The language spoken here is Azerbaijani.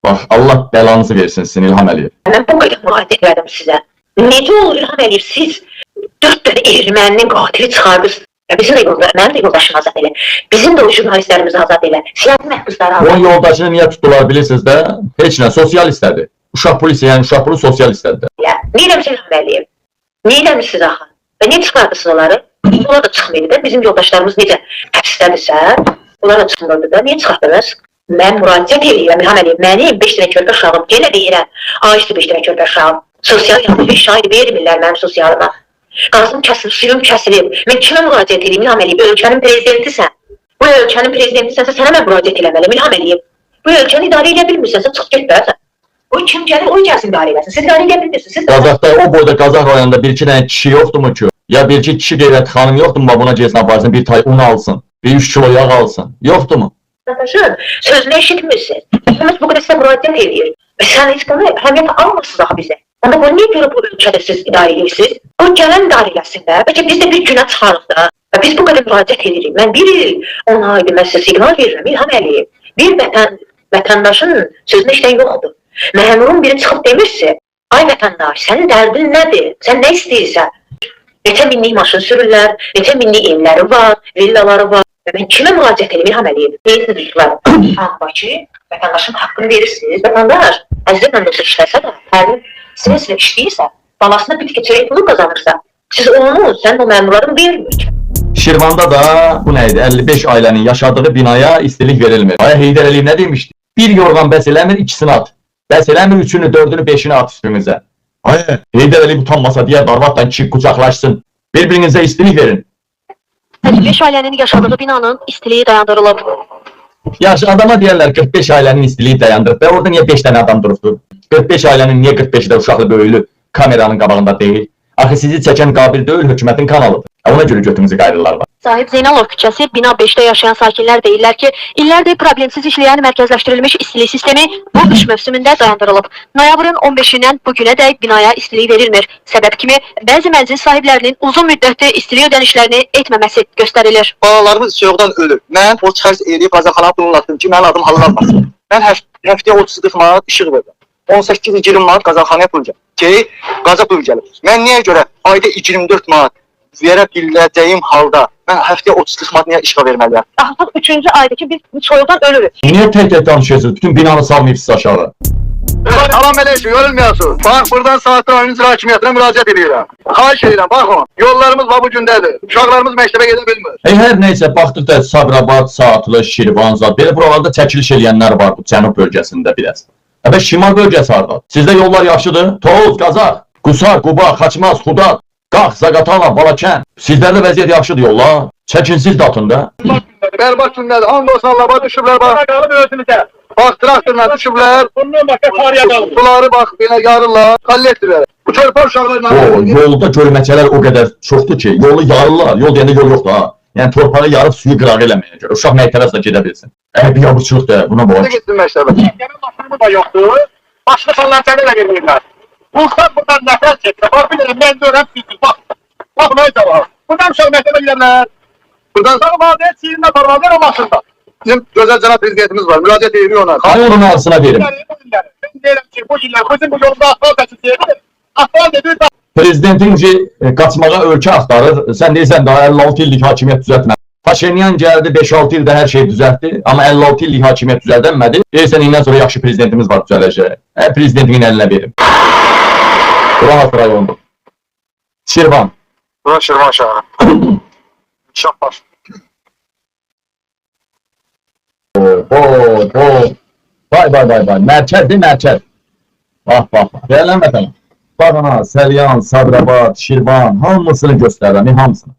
Bax, Allah bəlanızı versin sizin İlham Əliyev. Mən bu qədər müraciət elədim sizə. Necə olur İlham Əliyev, siz 4 dənə erməninin qatili çıxardınız. Bizim də mənim də yoldaşım azad elə. Bizim də o jurnalistlərimizi azad elə. Siyasi məhbusları azad elə. Onun yoldaşını niyə tutdular bilirsiniz də? Heç nə, sosialistlərdir. Uşaq polisi, yəni uşaq pulu sosialistlərdir. Neyləmişsiniz İlham Əliyev? Neyləmişsiniz axı? Və niyə çıxardısınız onları? Onlar da çıxmıyordu da. Bizim yoldaşlarımız necə həbsdədirsə, onlar da çıxmıyordu da. Niyə çıxardınız? Mən müraciət edirəm İlham Əliyev. Mənim 5 dənə körpə uşağım, gələ deyirəm. Ağaçlı 5 dənə körpə uşağım. Sosial yardım şahidi vermirlər mənim sosialıma. Qazım kəsilir, suyum kəsilir. Mən kimə müraciət edeyim İlham Əliyev? Ölkənin prezidentisən. Bu ölkənin prezidentisənsə sənə mən müraciət eləməliyim İlham Əliyev. Bu ölkəni idarə edə bilmirsənsə çıx get bəsən. O kim gəlir, o gəlsin idarə eləsin. Siz idarə edə bilmirsiniz. Qazaxda, o boyda Qazax rayonunda 1-2 dənə kişi yoxdurmu ki? Ya 1-2 kişi qeyrət xanım yoxdurmu? Buna gelsin aparsın, bir tay un alsın, bir 3 kilo yağ alsın. Yoxdurmu? Qardaşım, sözünü eşitmirsiniz. Biz bu qədər sizə müraciət edirik. Və sən heç bunu əhəmiyyət almırsınız axı bizə. Onda bu niyə görə bu ölkədə siz idarə edirsiniz? O gələn idarə eləsin də. Bəlkə biz də bir günə çıxarıq da. Və biz bu qədər müraciət edirik. Mən 1 il 10 aydır mən sizə siqnal verirəm İlham Əliyev. Bir vətəndaşın sözünə işlən yoxdur. Məmurun biri çıxıb demirsə, ay vətəndaş, sənin dərdin nədir? Sən nə istəyirsən? Neçə minlik maşın sürürlər, neçə minlik evləri var, villaları var. Və mən kimə müraciət edeyim İlham Əliyev? Deyirsiniz çocuklar, ki, vətəndaşın haqqını verirsiniz. Vətəndaş, əzizlə də işləsə də, hər sinəsilə işləyirsə, balasına bir keçərək pulu qazanırsa, siz onu, sən o məmurların vermir. Şirvanda da bu neydi? 55 ailənin yaşadığı binaya istilik verilmir. Aya Heydər Əliyev nə demişdi? Bir yorğan bəs eləmir, ikisini at. Bəs eləmir, 3-ünü, 4-ünü, 5-ini at üstümüzə. Aya Heydər Əliyev utanmasa digər arvadla kişi qucaqlaşsın. Bir-birinizə istilik verin. 55 ailənin yaşadığı binanın istiliyi dayandırılıb. Yaşı adama deyərlər 45 ailənin istiliyi dayandırıb. Və orada niyə 5 dənə adam durubdur? 45 ailənin niyə 45-də uşaqlı böyülü kameranın qabağında deyil? Axı sizi çəkən qabil deyil, hökumətin kanalıdır. Ona görə götümüzü qayırırlar var. Sahib Zeynalov küçəsi bina 5-də yaşayan sakinlər deyirlər ki, illərdir problemsiz işləyən mərkəzləşdirilmiş istilik sistemi bu qış mövsümündə dayandırılıb. Noyabrın 15-dən bugünədək binaya istilik verilmir. Səbəb kimi bəzi mənzil sahiblərinin uzun müddətli istilik ödənişlərini etməməsi göstərilir. Balalarımız soyuqdan ölür. Mən o çıxarız eləyib qazanxana pulunlattım ki, mənim adım hallanmasın. Mən həftəyə 30-40 manat işıq verirəm. 18-20 manat qazanxanaya pul gəlir. Ki, qaza pul gəlir. Mən niyə görə ayda 24 manat verə biləcəyim halda mən həftəyə 30-40 manat niyə işıq verməliyəm? Artıq 3-cü aydakı biz soyuqdan ölürük. Niyə tək-tək danışıyorsunuz? Bütün binanı salmayıbsınız aşağı. Salam əleykum, görülməyəsin. Bax, buradan Saatlı rayon icra hakimiyyətinə müraciət edirəm. Xahiş edirəm, baxın. Yollarımız bu gündədir. Uşaqlarımız məktəbə gedə bilmir. Hər neysə, baxdıq da Sabirabad, Saatlı, Şirvan, Zad. Belə buralarda çəkiliş eləyənlər var bu cənub bölgəsində biraz. Və şimal bölgəsi harda? Sizdə yollar yaxşıdır? Toğuz, Qazax, Qusar, Quba, Xaçmaz, Xudat, Qax, Zaqatala, Balakən. Sizlərdə vəziyyət yaxşıdır yollar. Çəkinsiz datında. Bərbad gündədir. Andolsun Allah'a düşüblər bax. Bax, traktorla düşüblər. Suları bax, belə yarırlar. Kollektorlar. Bu körpə uşaqlarla... Yolda görməkələr o qədər çoxdur ki, yolu yarırlar. Yol deyəndə yol yoxdur ha. Yəni torpağı yarıb suyu qırağı eləməyə görə. Uşaq məktəbə də gedə bilsin. Bir yavruçuluq da buna boğaz. Nə getsin məktəbə? Gəmin maşınımı da yoxdur. Başlı sallar səni də vermirlər. Buradan buradan nəfər çəkir. Bax, bir mən görəm sizdir. Bax, bax, neysə var. Buradan uşaq məktəbə gedərlər. Buradan sonra vaziyət çiğində parvazlar o maşında. Bizim gözəl cənab prezidentimiz var. Müraciət edirik ona. Onun arasına verin. Ben deyirəm ki, bu günlər bizim bu yolda asfalt açılsaydı, asfalt edir. Prezidentin qaçmağa ölkə axtarır. Sən deyirsən daha 56 illik hakimiyyət düzəltmə. Paşinyan gəldi 5-6 ildə hər şey düzəltdi. Amma 56 illik hakimiyyət düzəldənmədi. Deyirsən indən sonra yaxşı prezidentimiz var düzələcək. Prezidentin əlinə verin. Rahat rayondur. Şirvan. Bura Şirvan şəhəri. Şahbaş. Vay. Mərkəzdir, mərkəz. Bax. Gələn vətən. Baxın ha, Səlyan, Sabirabad, Şirvan, hamısını göstərirəm, hamısını.